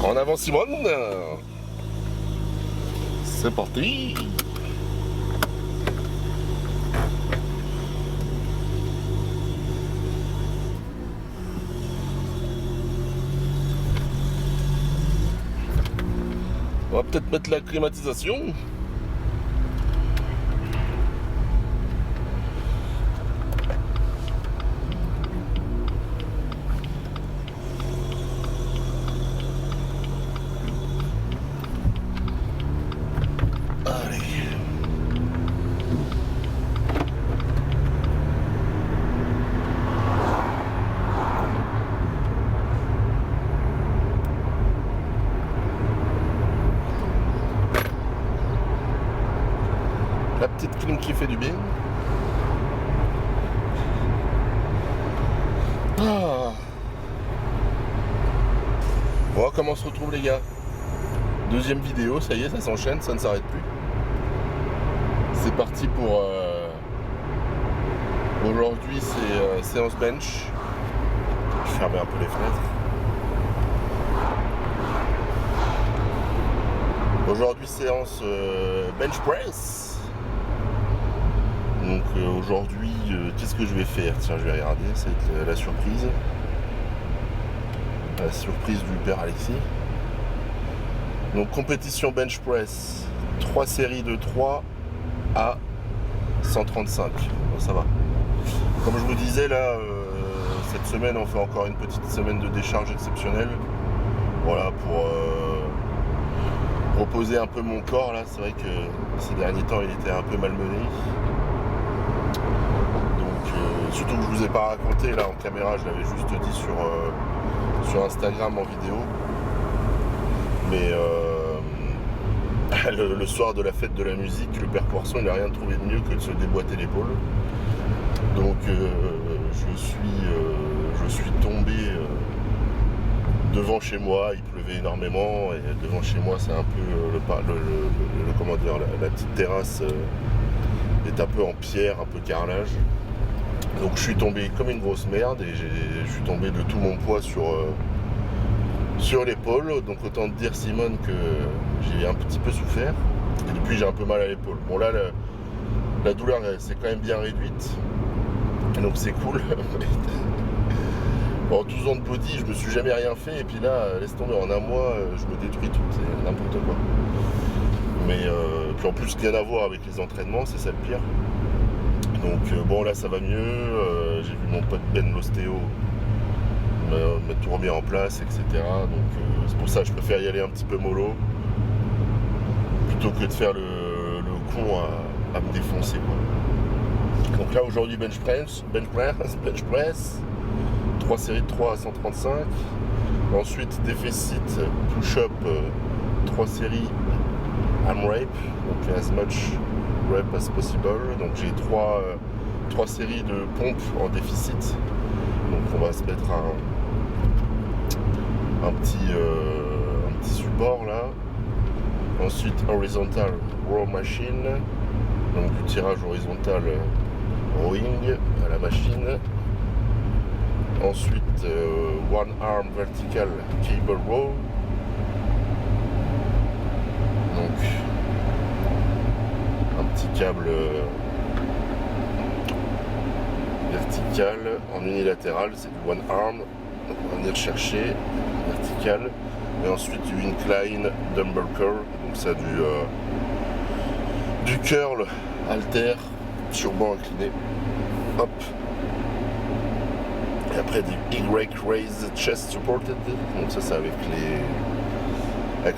En avant Simone. C'est parti. On va peut-être mettre la climatisation. La petite clim qui fait du bien. Ah. Bon, comment on se retrouve les gars? Deuxième vidéo, ça y est, ça s'enchaîne, ça ne s'arrête plus. C'est parti pour... Aujourd'hui c'est séance bench. Je vais fermer un peu les fenêtres. Aujourd'hui séance bench press. Donc aujourd'hui, qu'est-ce que je vais faire? Tiens, je vais regarder, c'est la surprise. La surprise du père Alexis. Donc compétition bench press, 3 séries de 3 à 135. Bon, ça va. Comme je vous disais là, cette semaine on fait encore une petite semaine de décharge exceptionnelle. Voilà, pour reposer un peu mon corps là. C'est vrai que ces derniers temps il était un peu malmené. Surtout que je vous ai pas raconté là en caméra, je l'avais juste dit sur Instagram en vidéo. Mais le soir de la fête de la musique, le père Poisson il n'a rien trouvé de mieux que de se déboîter l'épaule. Donc je suis tombé devant chez moi, il pleuvait énormément et devant chez moi c'est un peu comment dire, la petite terrasse est un peu en pierre, un peu carrelage. Donc je suis tombé comme une grosse merde et je suis tombé de tout mon poids sur l'épaule. Donc autant te dire Simone que j'ai un petit peu souffert. Et depuis j'ai un peu mal à l'épaule. Bon là la douleur c'est quand même bien réduite. Donc c'est cool. En 12 ans de body je me suis jamais rien fait. Et puis là laisse tomber, en un mois je me détruis tout. C'est n'importe quoi. Mais puis en plus rien à voir avec les entraînements, c'est ça le pire. Donc bon là ça va mieux, j'ai vu mon pote Ben l'ostéo mettre tout remis en place, etc. Donc c'est pour ça que je préfère y aller un petit peu mollo plutôt que de faire le con à me défoncer quoi. Donc là aujourd'hui bench press, 3 séries de 3 à 135. Ensuite déficit push-up 3 séries AMRAP, donc as much rep as possible. Donc j'ai 3 séries de pompes en déficit. Donc on va se mettre un petit support là. Ensuite horizontal row machine, donc du tirage horizontal rowing à la machine. Ensuite one arm vertical cable row. Donc un petit câble vertical en unilatéral, c'est du one arm. Donc on va venir chercher vertical et ensuite du incline dumbbell curl, donc ça du curl halter sur banc incliné. Hop. Et après du Y raise chest supported, donc ça c'est avec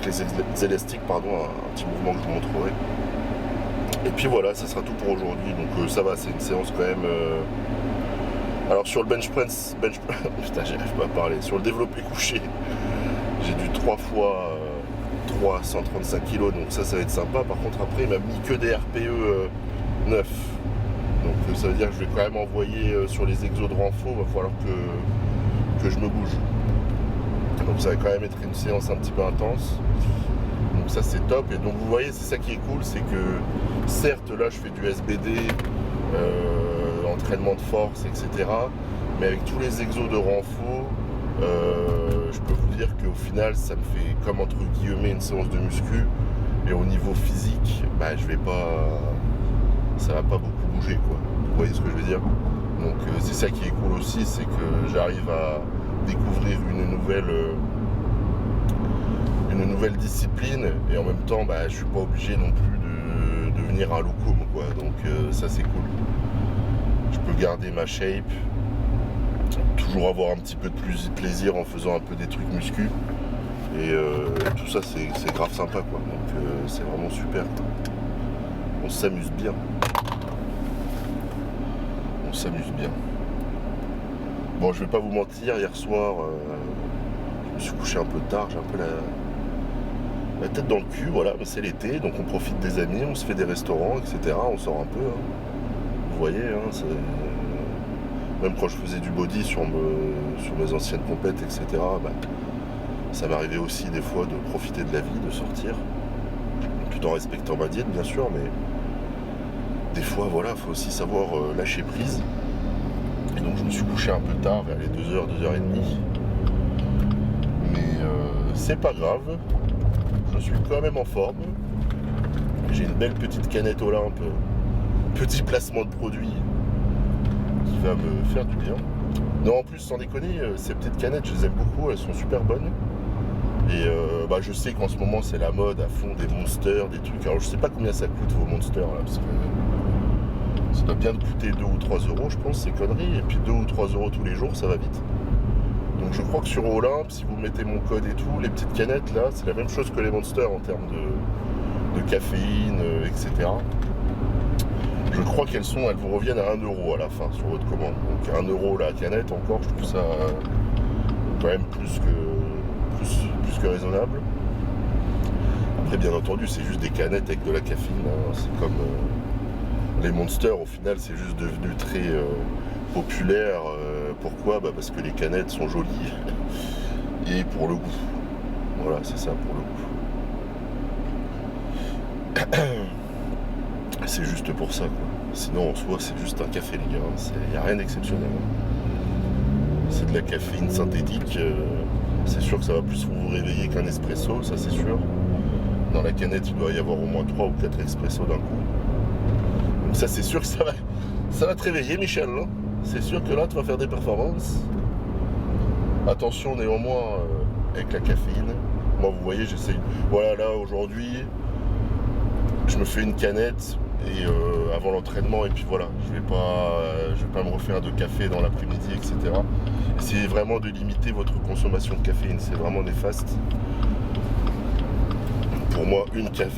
les élastiques, pardon, un petit mouvement que je vous montrerai. Et puis voilà, ça sera tout pour aujourd'hui. Donc ça va, c'est une séance quand même. Alors sur le bench press, putain, j'arrive pas à parler. Sur le développé couché, j'ai du 3 fois 3 135 kg, donc ça va être sympa. Par contre après il m'a mis que des RPE 9. Donc ça veut dire que je vais quand même envoyer sur les exos de renfort, il va falloir que je me bouge. Donc ça va quand même être une séance un petit peu intense. Donc ça c'est top. Et donc vous voyez, c'est ça qui est cool, c'est que certes là je fais du SBD, entraînement de force, etc. Mais avec tous les exos de renfort, je peux vous dire dire qu'au final, ça me fait comme entre guillemets une séance de muscu. Et au niveau physique, bah, je vais pas... ça va pas beaucoup bouger, quoi. Vous voyez ce que je veux dire? Donc c'est ça qui est cool aussi, c'est que j'arrive à découvrir une nouvelle discipline et en même temps, bah, je suis pas obligé non plus de devenir un loukoum, quoi. Donc ça c'est cool. Je peux garder ma shape, toujours avoir un petit peu de plaisir en faisant un peu des trucs muscu. Et tout ça c'est grave sympa, quoi. Donc c'est vraiment super, quoi. On s'amuse bien. On s'amuse bien. Bon, je vais pas vous mentir, hier soir, je me suis couché un peu tard, j'ai un peu la tête dans le cul, voilà, mais c'est l'été, donc on profite des amis, on se fait des restaurants, etc. On sort un peu, hein. Vous voyez, hein, même quand je faisais du body sur mes anciennes compètes, etc., bah, ça m'arrivait aussi des fois de profiter de la vie, de sortir, tout en respectant ma diète, bien sûr, mais des fois, voilà, il faut aussi savoir lâcher prise. Et donc je me suis couché un peu tard, vers les 2h, 2h30. Mais c'est pas grave, je suis quand même en forme. J'ai une belle petite canette Olympe, petit placement de produit qui va me faire du bien. Non, en plus, sans déconner, ces petites canettes, je les aime beaucoup, elles sont super bonnes. Et bah, je sais qu'en ce moment, c'est la mode à fond des monsters, des trucs. Alors je sais pas combien ça coûte vos monsters là, parce que ça doit bien coûter 2 ou 3 euros, je pense, ces conneries. Et puis 2 ou 3 euros tous les jours, ça va vite. Donc je crois que sur Olympe, si vous mettez mon code et tout, les petites canettes là, c'est la même chose que les monsters en termes de caféine, etc. Je crois qu'elles vous reviennent à 1 euro à la fin sur votre commande. Donc 1 euro la canette, encore, je trouve ça quand même plus que raisonnable. Après, bien entendu, c'est juste des canettes avec de la caféine, hein. C'est comme les monsters, au final, c'est juste devenu très populaire. Pourquoi? Bah, parce que les canettes sont jolies et pour le goût. Voilà, c'est ça, pour le goût. C'est juste pour ça, quoi. Sinon, en soi, c'est juste un café, les gars. Il n'y a rien d'exceptionnel. C'est de la caféine synthétique. C'est sûr que ça va plus vous réveiller qu'un espresso, ça c'est sûr. Dans la canette, il doit y avoir au moins 3 ou 4 expressos d'un coup. Donc ça, c'est sûr que ça va te réveiller, Michel, hein. C'est sûr que là, tu vas faire des performances. Attention néanmoins avec la caféine. Moi, vous voyez, j'essaye. Voilà, là, aujourd'hui, je me fais une canette et avant l'entraînement, et puis voilà, je vais pas me refaire de café dans l'après-midi, etc. Essayez vraiment de limiter votre consommation de caféine, c'est vraiment néfaste. Pour moi,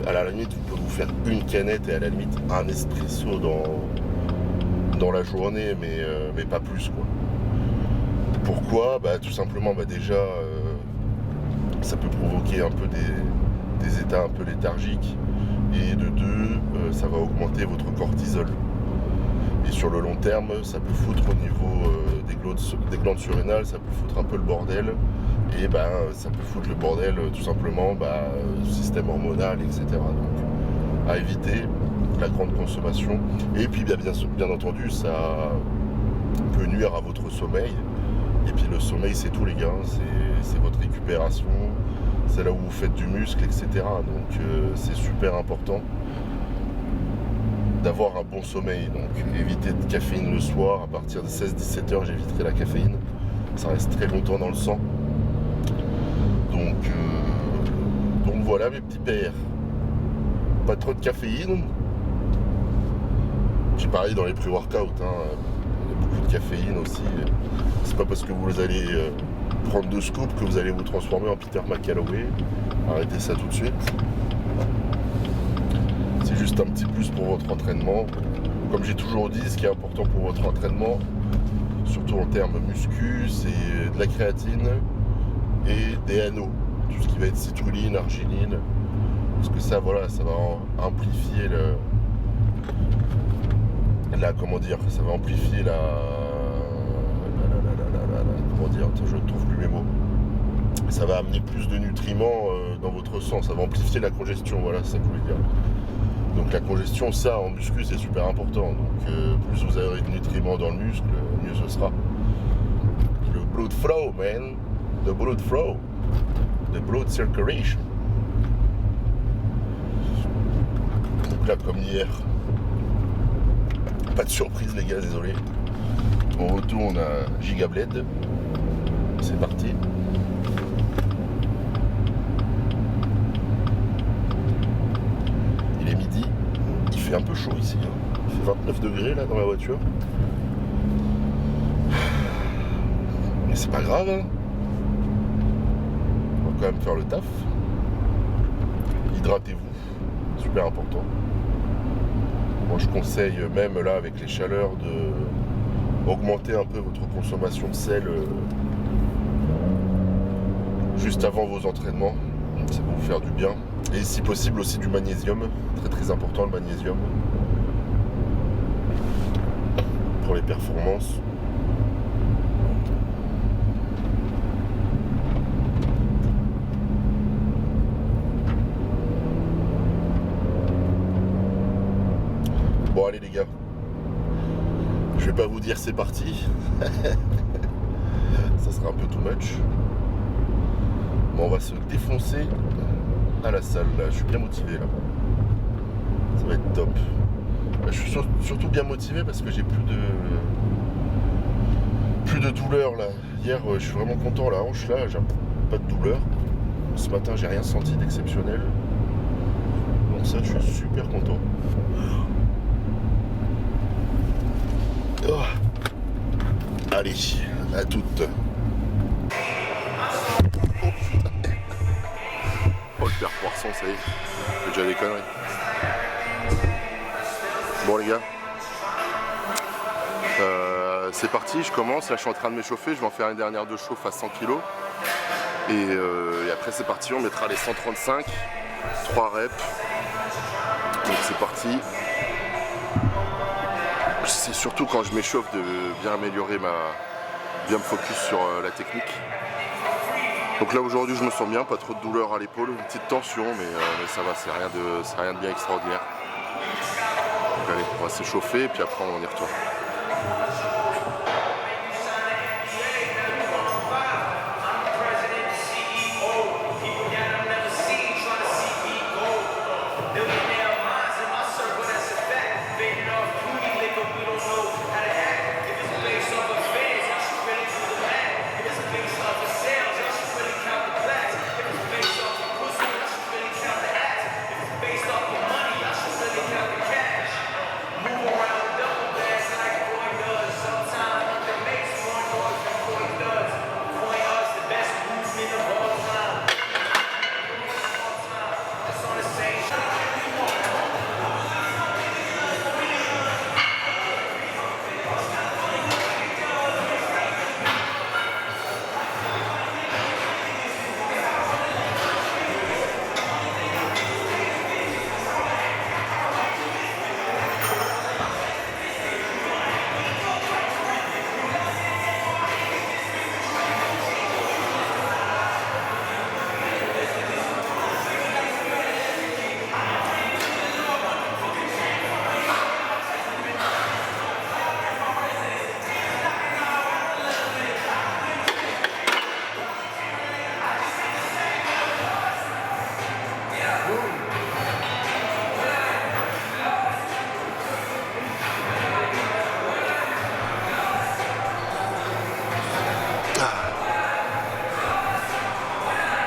à la limite, vous pouvez vous faire une canette et à la limite un espresso dans la journée, mais pas plus, quoi. Pourquoi? Bah, tout simplement, bah, déjà, ça peut provoquer un peu des états un peu léthargiques. Et de deux, ça va augmenter votre cortisol. Et sur le long terme, ça peut foutre au niveau des glandes surrénales, ça peut foutre un peu le bordel. Et ben, ça peut foutre le bordel tout simplement, système hormonal, etc. Donc, à éviter la grande consommation. Et puis, bien entendu, ça peut nuire à votre sommeil. Et puis, le sommeil, c'est tout, les gars. C'est votre récupération. C'est là où vous faites du muscle, etc. Donc c'est super important d'avoir un bon sommeil. Donc évitez de caféine le soir. À partir de 16-17 heures, j'éviterai la caféine. Ça reste très longtemps dans le sang. Donc voilà mes petits pères. Pas trop de caféine. Puis pareil dans les pré-workouts, hein. Il y a beaucoup de caféine aussi. C'est pas parce que vous allez prendre 2 scoops que vous allez vous transformer en Peter McCalloway. Arrêtez ça tout de suite. C'est juste un petit plus pour votre entraînement. Comme j'ai toujours dit, ce qui est important pour votre entraînement, surtout en termes muscu, c'est de la créatine et des NO. Tout ce qui va être citrulline, arginine. Parce que ça, voilà, ça va amplifier ça va amplifier comment dire, je ne trouve plus mes mots. Ça va amener plus de nutriments dans votre sang, ça va amplifier la congestion, voilà, c'est ça que je voulais dire. Donc la congestion, ça, en muscu, c'est super important. Donc plus vous aurez de nutriments dans le muscle, mieux ce sera. Le blood flow, man. The blood flow. de blood circulation. Donc là, comme hier, pas de surprise les gars, désolé. On retourne à Gigablade. C'est parti. Il est midi. Il fait un peu chaud ici. Il fait 29 degrés là dans la voiture. Mais c'est pas grave. Hein. On va quand même faire le taf. Hydratez-vous. Super important. Moi je conseille même là avec les chaleurs de augmenter un peu votre consommation de sel juste avant vos entraînements. Ça va vous faire du bien. Et si possible aussi du magnésium. Très très important le magnésium. Pour les performances. Bon allez les gars, je vais pas vous dire c'est parti, ça sera un peu too much. Bon, on va se défoncer à la salle là, je suis bien motivé là, ça va être top. Je suis surtout bien motivé parce que j'ai plus de douleur là. Hier je suis vraiment content, la hanche là, j'ai pas de douleur. Ce matin j'ai rien senti d'exceptionnel, donc ça je suis super content. Oh. Allez, à toutes. Oh le père Poisson, ça y est, j'ai déjà des conneries. Bon les gars, c'est parti, je commence, là je suis en train de m'échauffer, je vais en faire une dernière de chauffe à 100 kg. Et après c'est parti, on mettra les 135, 3 reps. Donc c'est parti. C'est surtout quand je m'échauffe de bien améliorer bien me focus sur la technique. Donc là aujourd'hui je me sens bien, pas trop de douleur à l'épaule, une petite tension mais ça va, c'est rien de bien extraordinaire. Donc allez, on va s'échauffer et puis après on y retourne.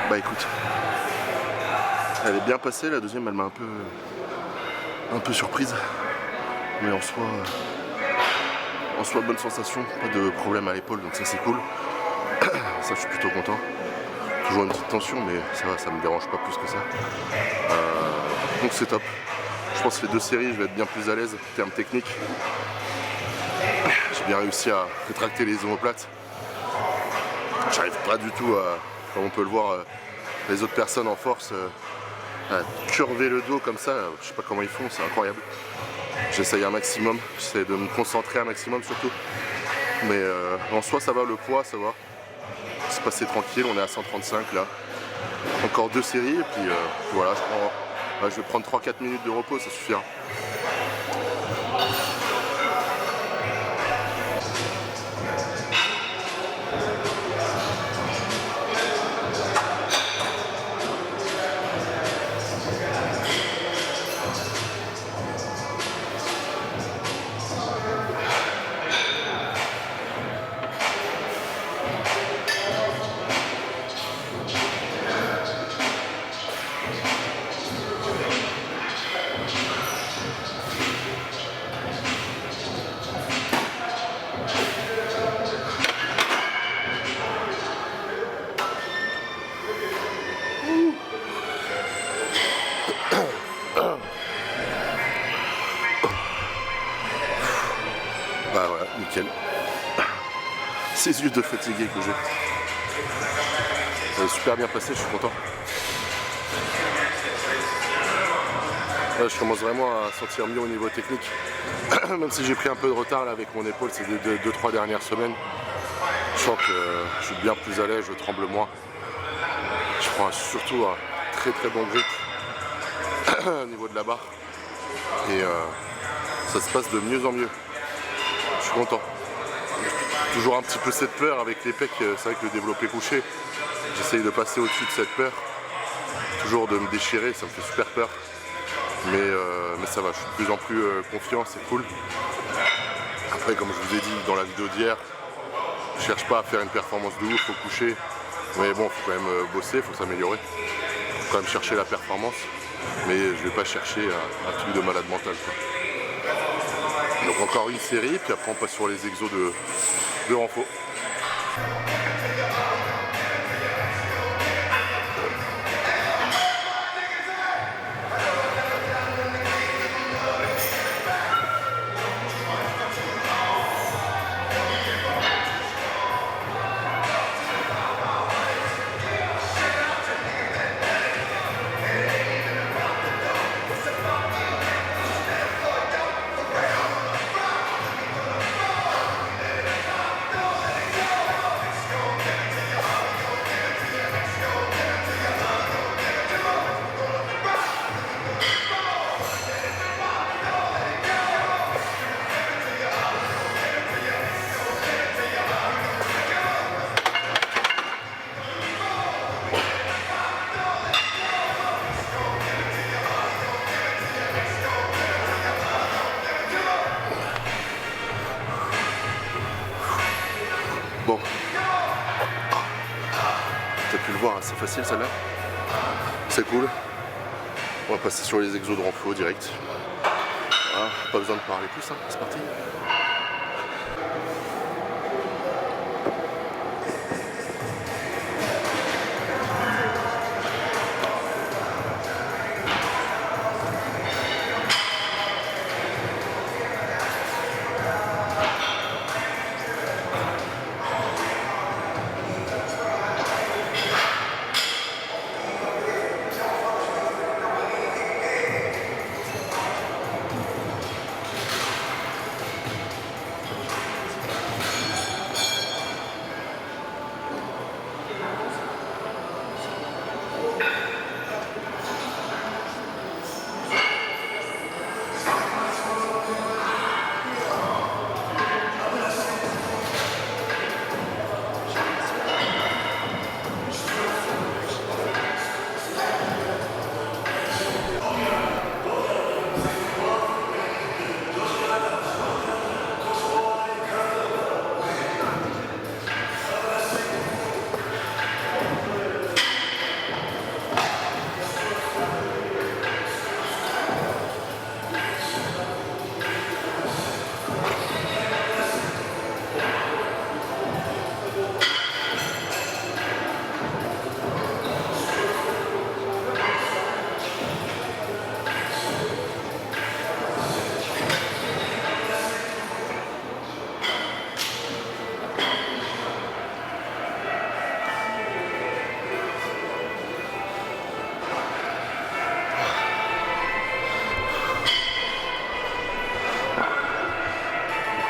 Bah écoute, elle est bien passée, la deuxième elle m'a un peu surprise, mais en soi bonne sensation, pas de problème à l'épaule, donc ça c'est cool. Ça je suis plutôt content. Toujours une petite tension mais ça va, ça me dérange pas plus que ça. Donc c'est top. Je pense que les deux séries je vais être bien plus à l'aise en termes techniques. J'ai bien réussi à rétracter les omoplates. J'arrive pas du tout à, comme on peut le voir, les autres personnes en force, à curver le dos comme ça, je sais pas comment ils font, c'est incroyable. J'essaye un maximum, j'essaie de me concentrer un maximum surtout. Mais en soi ça va, le poids ça va. C'est passé tranquille, on est à 135 là. Encore deux séries et puis voilà, je vais prendre 3-4 minutes de repos, ça suffira. nickel. Ces yeux de fatigué que j'ai. Ça a super bien passé, je suis content. Là, je commence vraiment à sentir mieux au niveau technique. Même si j'ai pris un peu de retard là, avec mon épaule ces 2-3 dernières semaines. Je sens que je suis bien plus à l'aise, je tremble moins. Je prends surtout un très bon grip au niveau de la barre. Et ça se passe de mieux en mieux. Je suis content. Toujours un petit peu cette peur avec les pecs, c'est vrai que le développé couché, j'essaye de passer au-dessus de cette peur. Toujours de me déchirer, ça me fait super peur. Mais ça va, je suis de plus en plus confiant, c'est cool. Après, comme je vous ai dit dans la vidéo d'hier, je cherche pas à faire une performance de ouf au coucher. Mais bon, il faut quand même bosser, il faut s'améliorer. Il faut quand même chercher la performance. Mais je vais pas chercher un truc de malade mental, quoi. Donc encore une série, puis après on passe sur les exos de renfo. Bon, t'as pu le voir, c'est facile celle-là. C'est cool. On va passer sur les exos de renfo direct. Ah, pas besoin de parler plus, hein. C'est parti.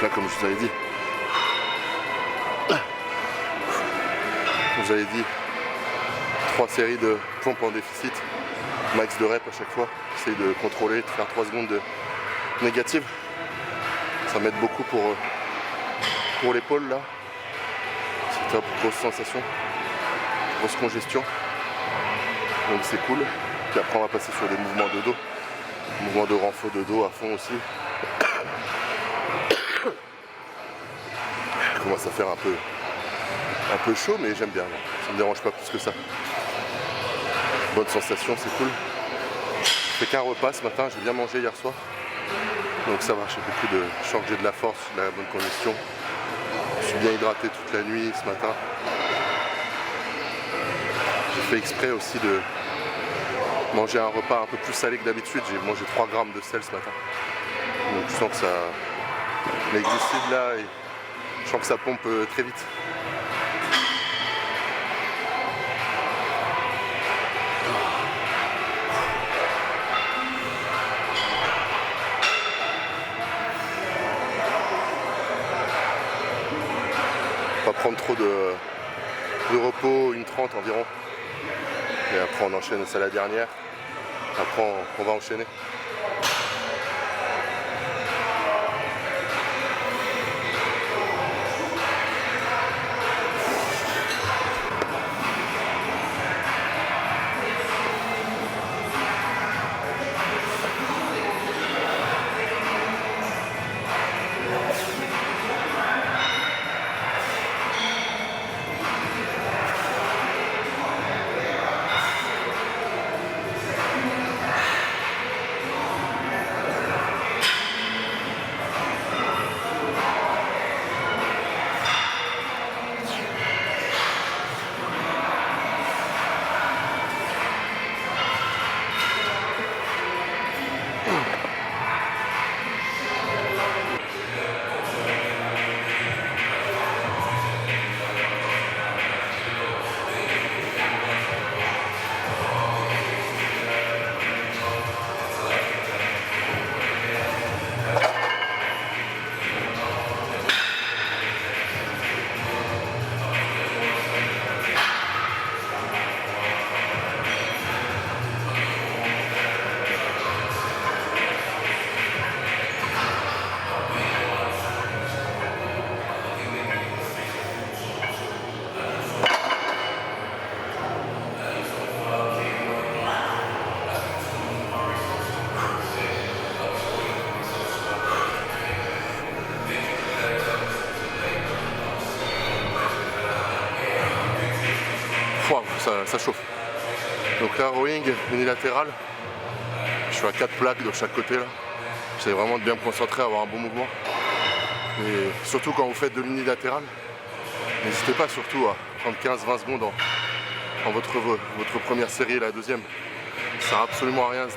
Là, comme je vous avais dit, 3 séries de pompes en déficit, max de reps à chaque fois. Essaye de contrôler, de faire 3 secondes de négative. Ça m'aide beaucoup pour l'épaule là. C'est top, grosse sensation, grosse congestion. Donc c'est cool. Puis après on va passer sur des mouvements de dos. Mouvements de renfo de dos à fond aussi. Il commence à faire un peu chaud, mais j'aime bien. Ça me dérange pas plus que ça. Bonne sensation, c'est cool. Je fais qu'un repas ce matin, j'ai bien mangé hier soir. Donc ça va, j'ai beaucoup de... Je sens que j'ai de la force, de la bonne condition. Je suis bien hydraté toute la nuit ce matin. J'ai fait exprès aussi de manger un repas un peu plus salé que d'habitude. J'ai mangé 3 grammes de sel ce matin. Donc je sens que ça... Les glucides là, Je sens que ça pompe très vite. On va prendre trop de repos, 1:30 environ. Et après on enchaîne, c'est la dernière. Après on va enchaîner. Ça chauffe. Donc là, rowing unilatéral, je suis à 4 plaques de chaque côté là. J'essaie vraiment de bien me concentrer, avoir un bon mouvement. Et surtout quand vous faites de l'unilatéral, n'hésitez pas surtout à prendre 15-20 secondes en votre première série et la deuxième. Ça sert absolument à rien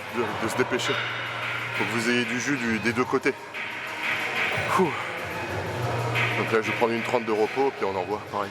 de se dépêcher. Il faut que vous ayez du jus des deux côtés. Ouh. Donc là je vais prendre 1:30 de repos, puis on envoie pareil.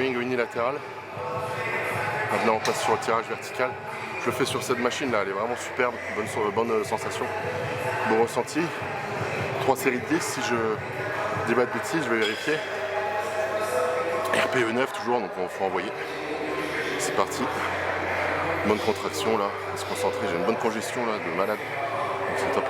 hamstring unilatéral. Maintenant on passe sur le tirage vertical. Je le fais sur cette machine là, elle est vraiment superbe, bonne sensation, bon ressenti. 3 séries de 10, si je dis pas de bêtises, je vais vérifier. RPE 9 toujours, donc il faut envoyer. C'est parti. Bonne contraction là, on va se concentrer, j'ai une bonne congestion là de malade. Donc c'est top.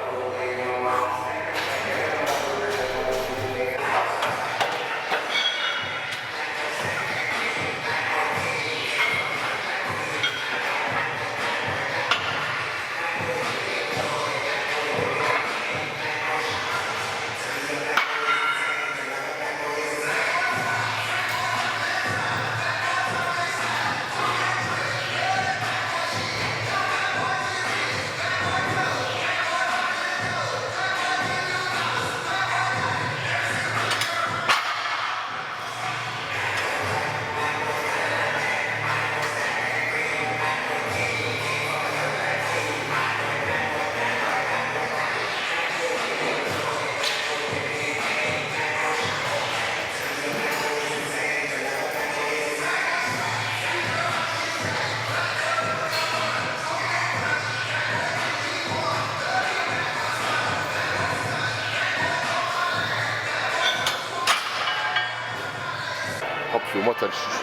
Oh, puis au moins t'as le chichi.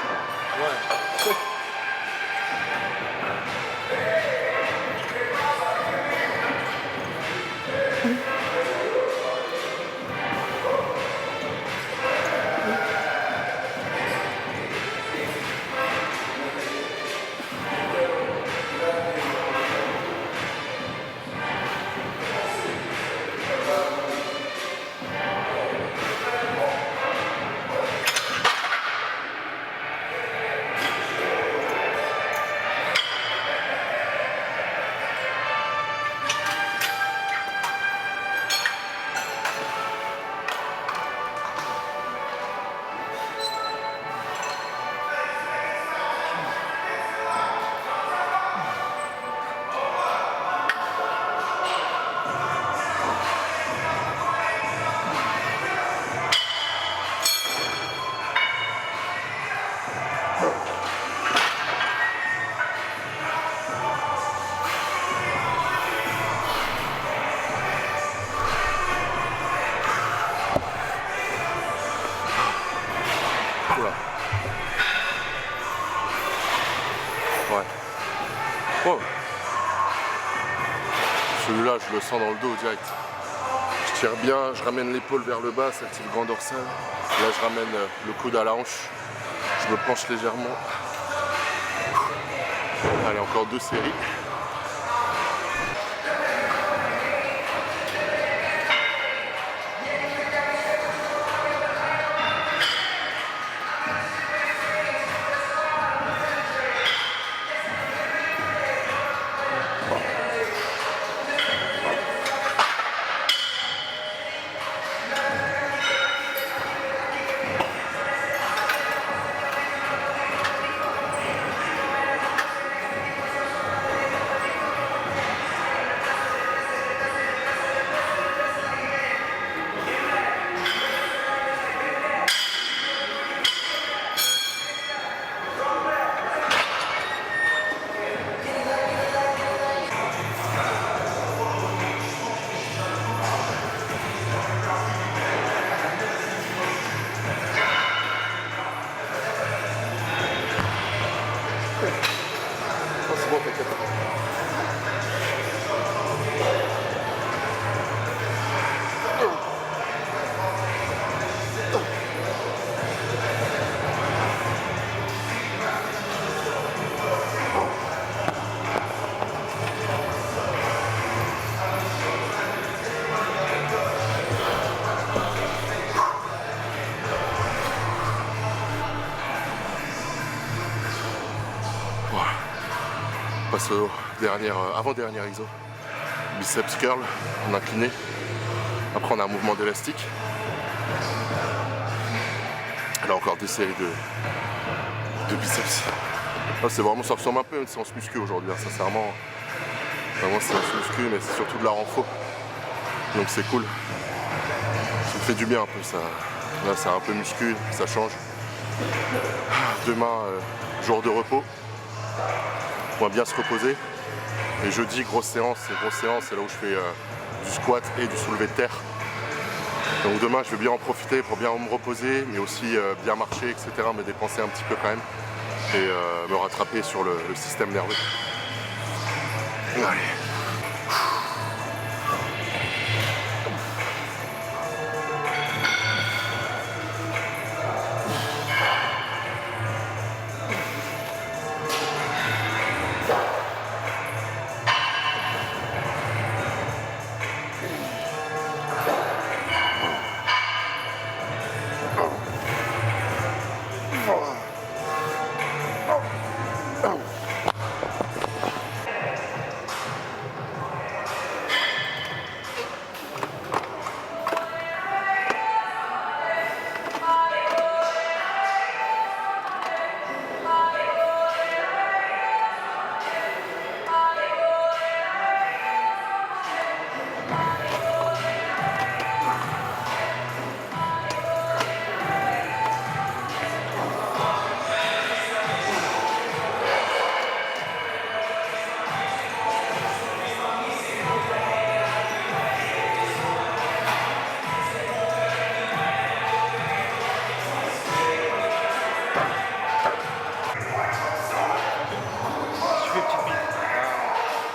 Ouais. Oh. Celui-là, je le sens dans le dos direct. Je tire bien, je ramène l'épaule vers le bas, ça tire le grand dorsal. Là, je ramène le coude à la hanche. Je me penche légèrement. Allez, encore 2 séries. On passe au avant-dernier exo. Biceps curl en incliné. Après on a un mouvement d'élastique. Là encore 2 séries de biceps. Là, c'est vraiment, ça ressemble un peu à une séance muscu aujourd'hui, hein, sincèrement. Vraiment séance muscu, mais c'est surtout de la renfo. Donc c'est cool. Ça me fait du bien un peu ça. Là c'est un peu muscu, ça change. Demain, jour de repos. On va bien se reposer. Et jeudi, grosse séance. Et grosse séance, c'est là où je fais du squat et du soulevé de terre. Donc demain, je vais bien en profiter pour bien me reposer, mais aussi bien marcher, etc. Me dépenser un petit peu quand même. Et me rattraper sur le système nerveux. Allez.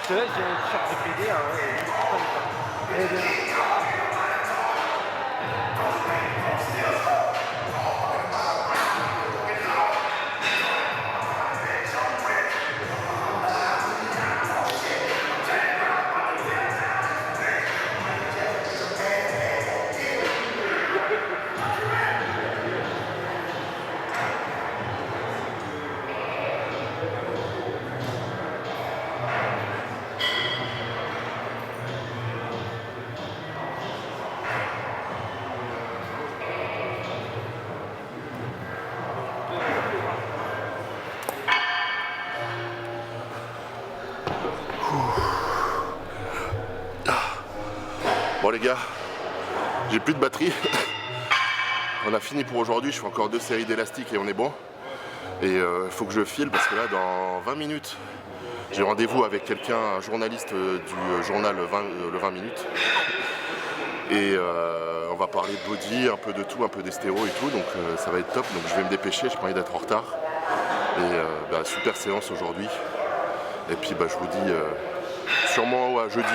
Parce que là, j'ai une sorte de PD, Bon les gars, j'ai plus de batterie. On a fini pour aujourd'hui, je fais encore 2 séries d'élastiques et on est bon. Et il faut que je file parce que là dans 20 minutes, j'ai rendez-vous avec quelqu'un, un journaliste du journal le 20 minutes. Et on va parler de body, un peu de tout, un peu des stéros et tout, donc ça va être top. Donc je vais me dépêcher, j'ai pas envie d'être en retard. Et super séance aujourd'hui. Et puis je vous dis sûrement à jeudi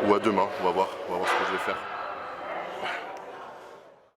ou à demain, on va voir ce que je vais faire.